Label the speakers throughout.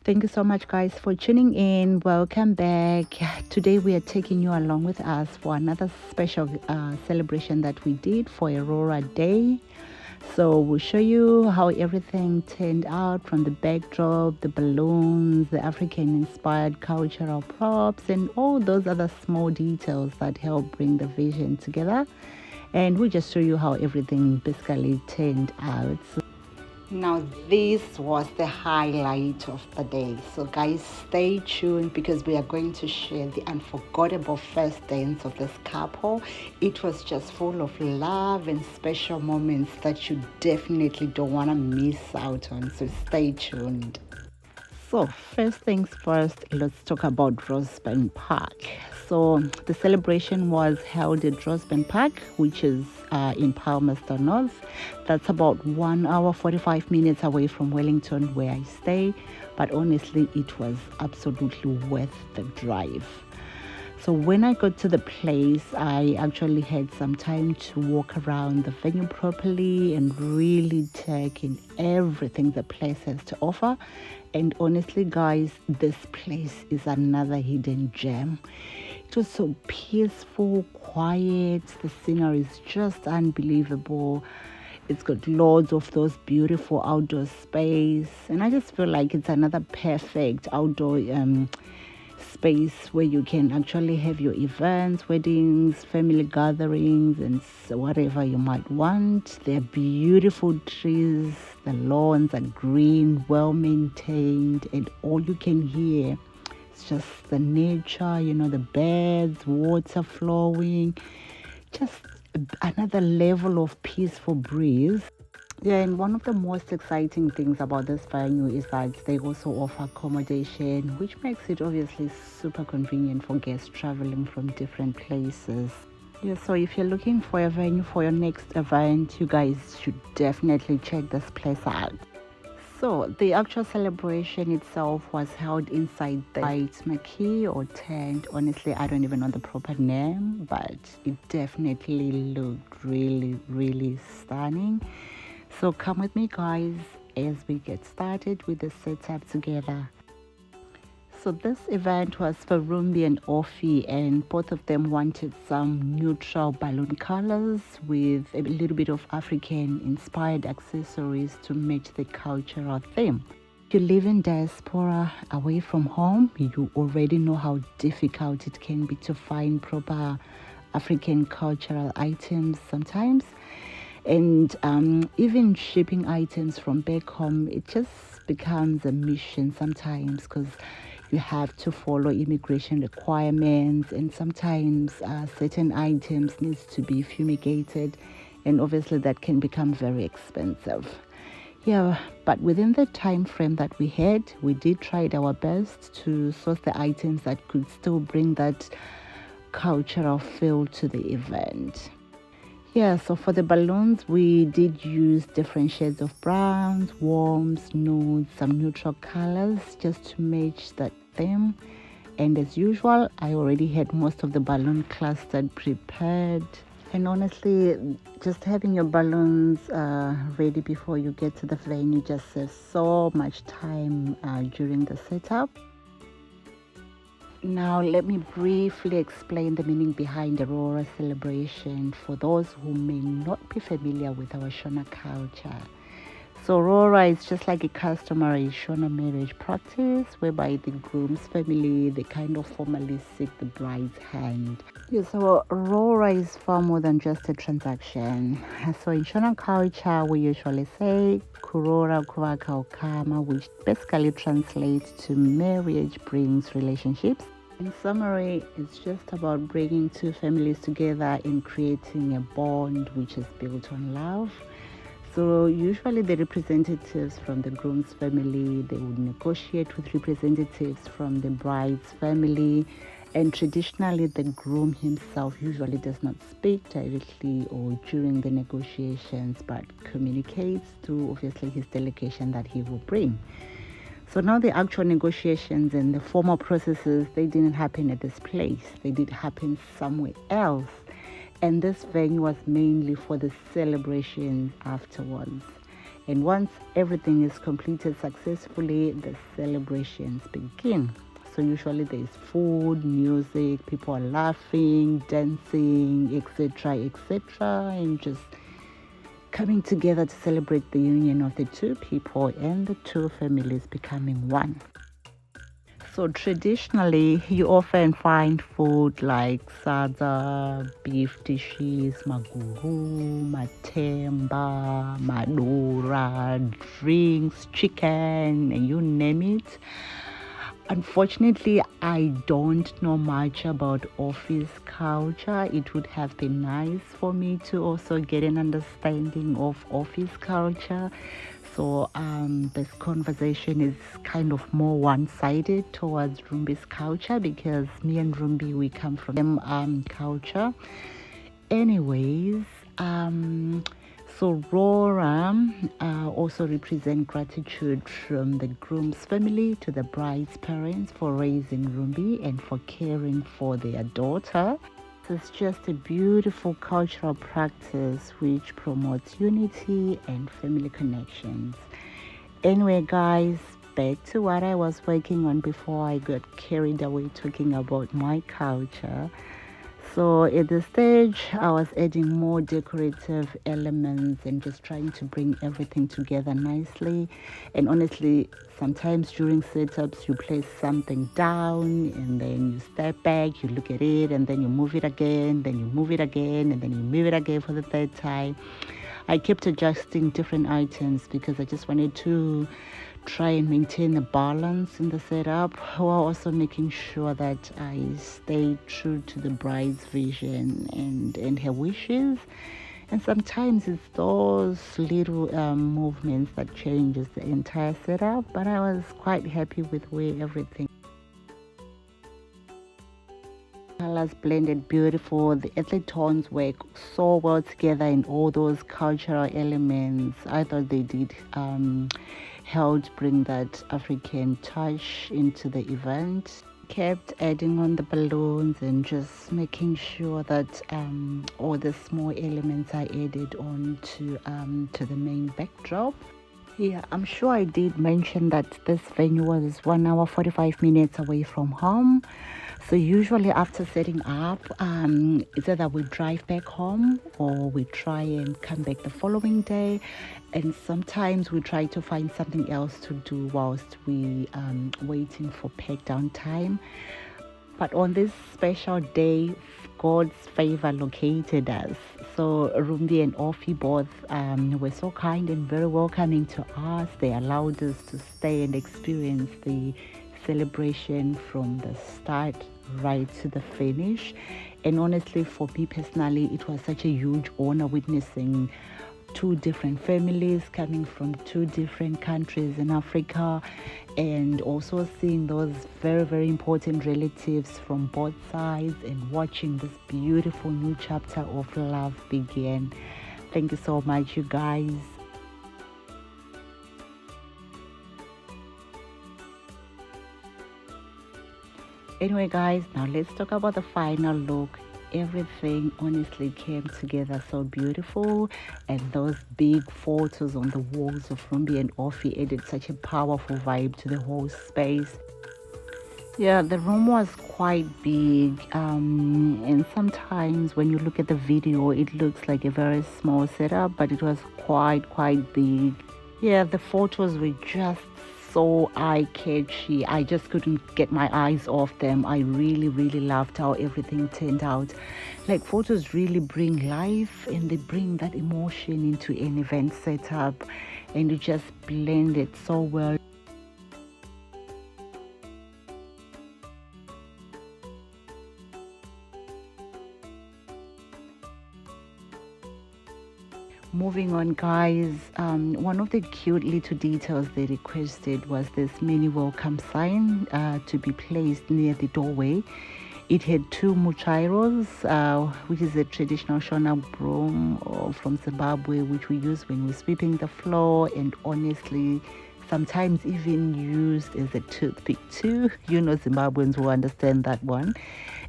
Speaker 1: Thank you so much, guys, for tuning in. Welcome back. Today, we are taking you along with us for another special celebration that we did for Aurora Day. So, we'll show you how everything turned out, from the backdrop, the balloons, the African inspired cultural props, and all those other small details that help bring the vision together. And we'll just show you how everything basically turned out. Now, this was the highlight of the day. So, guys, stay tuned because we are going to share the unforgettable first dance of this couple. It was just full of love and special moments that you definitely don't want to miss out on. So, stay tuned. So, first things first, let's talk about Rosebank Park. So, the celebration was held at Rosebank Park, which is in Palmerston North. That's about 1 hour 45 minutes away from Wellington, where I stay. But honestly, it was absolutely worth the drive. So when I got to the place, I actually had some time to walk around the venue properly and really take in everything the place has to offer. And honestly, guys, this place is another hidden gem. It was so peaceful, quiet. The scenery is just unbelievable. It's got loads of those beautiful outdoor space. And I just feel like it's another perfect outdoor space where you can actually have your events, weddings, family gatherings, and whatever you might want. There are beautiful trees, the lawns are green, well maintained, and all you can hear is just the nature, the birds, water flowing, just another level of peaceful breeze. Yeah, and one of the most exciting things about this venue is that they also offer accommodation, which makes it obviously super convenient for guests traveling from different places. Yeah, so if you're looking for a venue for your next event, you guys should definitely check this place out. So the actual celebration itself was held inside the white marquee or tent. Honestly, I don't even know the proper name, but it definitely looked really, really stunning. So come with me, guys, as we get started with the setup together. So this event was for Rumbi and Offie, and both of them wanted some neutral balloon colors with a little bit of African inspired accessories to match the cultural theme. If you live in diaspora away from home, you already know how difficult it can be to find proper African cultural items sometimes. And even shipping items from back home, it just becomes a mission sometimes because you have to follow immigration requirements, and sometimes certain items needs to be fumigated, and obviously that can become very expensive. Yeah, but within the time frame that we had, we did try our best to source the items that could still bring that cultural feel to the event. Yeah, so for the balloons, we did use different shades of browns, warms, nudes, some neutral colors just to match that theme. And as usual, I already had most of the balloon clustered prepared. And honestly, just having your balloons ready before you get to the venue just saves so much time during the setup. Now, let me briefly explain the meaning behind the Roora celebration for those who may not be familiar with our Shona culture. So, Roora is just like a customary Shona marriage practice whereby the groom's family, they kind of formally seek the bride's hand. Yeah, so, Roora is far more than just a transaction. So, in Shona culture, we usually say Kurora Kuvaka Okama, which basically translates to marriage brings relationships. In summary, it's just about bringing two families together and creating a bond which is built on love. So usually the representatives from the groom's family, they would negotiate with representatives from the bride's family, and traditionally the groom himself usually does not speak directly or during the negotiations, but communicates through obviously his delegation that he will bring. So now the actual negotiations and the formal processes, they didn't happen at this place. They did happen somewhere else. And this venue was mainly for the celebration afterwards. And once everything is completed successfully, the celebrations begin. So usually there's food, music, people are laughing, dancing, etc., etc., and just coming together to celebrate the union of the two people and the two families becoming one. So traditionally, you often find food like sada, beef dishes, maguru, matemba, madura, drinks, chicken, and you name it. Unfortunately, I don't know much about office culture. It would have been nice for me to also get an understanding of office culture. So this conversation is kind of more one-sided towards Rumbi's culture, because me and Rumbi, we come from culture. Anyways, so Roora also represent gratitude from the groom's family to the bride's parents for raising Rumbi and for caring for their daughter. It's just a beautiful cultural practice which promotes unity and family connections. Anyway, guys, back to what I was working on before I got carried away talking about my culture. So at this stage, I was adding more decorative elements and just trying to bring everything together nicely. And honestly, sometimes during setups, you place something down and then you step back, you look at it, and then you move it again, then you move it again, and then you move it again for the third time. I kept adjusting different items because I just wanted to try and maintain a balance in the setup, while also making sure that I stay true to the bride's vision and her wishes. And sometimes it's those little movements that changes the entire setup, but I was quite happy with where everything colors blended beautiful. The earthly tones work so well together in all those cultural elements. I thought they did helped bring that African touch into the event. Kept adding on the balloons and just making sure that all the small elements are added on to the main backdrop. Yeah, I'm sure I did mention that this venue was 1 hour 45 minutes away from home. So usually after setting up, it's either we drive back home or we try and come back the following day. And sometimes we try to find something else to do whilst we waiting for pack down time. But on this special day, God's favor located us. So Rumbi and Ofi both were so kind and very welcoming to us. They allowed us to stay and experience the celebration from the start right to the finish. And honestly, for me personally, it was such a huge honor witnessing two different families coming from two different countries in Africa, and also seeing those very, very important relatives from both sides and watching this beautiful new chapter of love begin. Thank you so much, you guys. Anyway, guys, now let's talk about the final look. Everything honestly came together so beautiful, and those big photos on the walls of Rumbi and Ofi added such a powerful vibe to the whole space. Yeah, the room was quite big, and sometimes when you look at the video, it looks like a very small setup, but it was quite big. Yeah, the photos were just so eye-catchy. I just couldn't get my eyes off them. I really loved how everything turned out. Like, photos really bring life and they bring that emotion into an event setup, and you just blend it so well. Moving on, guys, one of the cute little details they requested was this mini welcome sign to be placed near the doorway. It had two muchairos, which is a traditional Shona broom from Zimbabwe, which we use when we're sweeping the floor, and honestly, sometimes even used as a toothpick too. You know, Zimbabweans will understand that one.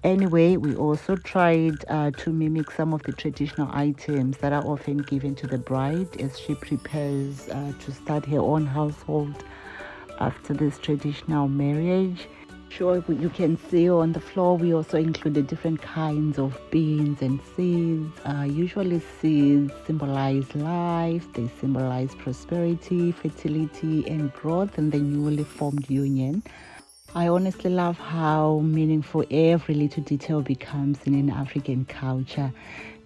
Speaker 1: Anyway, we also tried to mimic some of the traditional items that are often given to the bride as she prepares to start her own household after this traditional marriage. Sure, you can see on the floor we also included different kinds of beans and seeds. Usually seeds symbolize life, they symbolize prosperity, fertility, and growth in the newly formed union. I honestly love how meaningful every little detail becomes in an African culture.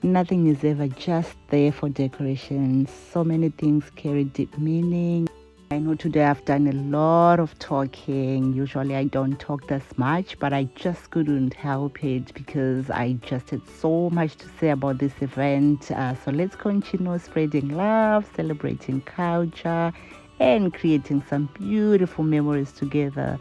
Speaker 1: Nothing is ever just there for decoration. So many things carry deep meaning. I know today I've done a lot of talking. Usually I don't talk this much, but I just couldn't help it because I just had so much to say about this event. So let's continue spreading love, celebrating culture, and creating some beautiful memories together.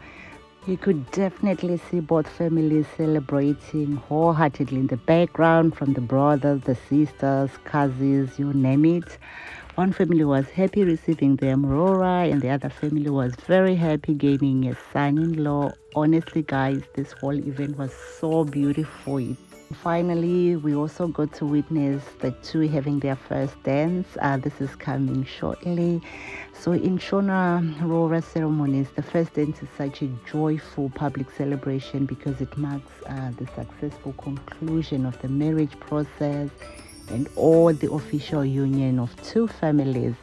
Speaker 1: You could definitely see both families celebrating wholeheartedly in the background, from the brothers, the sisters, cousins, you name it. One family was happy receiving them, Roora, and the other family was very happy gaining a son-in-law. Honestly, guys, this whole event was so beautiful. Finally, we also got to witness the two having their first dance. This is coming shortly. So in Shona Roora ceremonies, the first dance is such a joyful public celebration because it marks the successful conclusion of the marriage process and all the official union of two families.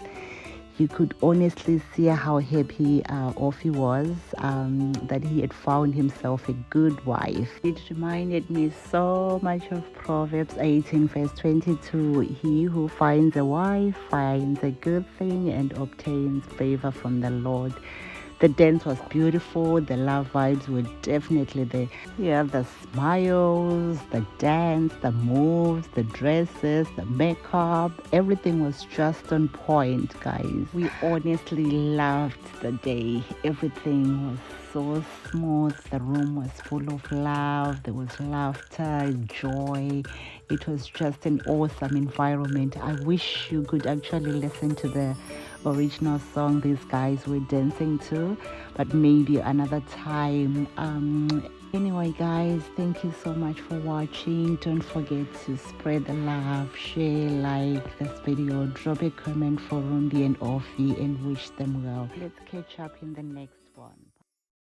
Speaker 1: You could honestly see how happy Offie was that he had found himself a good wife. It reminded me so much of Proverbs 18 verse 22. He who finds a wife finds a good thing and obtains favor from the Lord. The dance was beautiful. The love vibes were definitely there. Yeah, the smiles, the dance, the moves, the dresses, the makeup, everything was just on point, guys. We honestly loved the day. Everything was so smooth. The room was full of love. There was laughter, joy. It was just an awesome environment. I wish you could actually listen to the original song these guys were dancing to, but maybe another time. Anyway, guys, thank you so much for watching. Don't forget to spread the love, share, like this video, drop a comment for Rumbi and Offie, and wish them well. Let's catch up in the next one.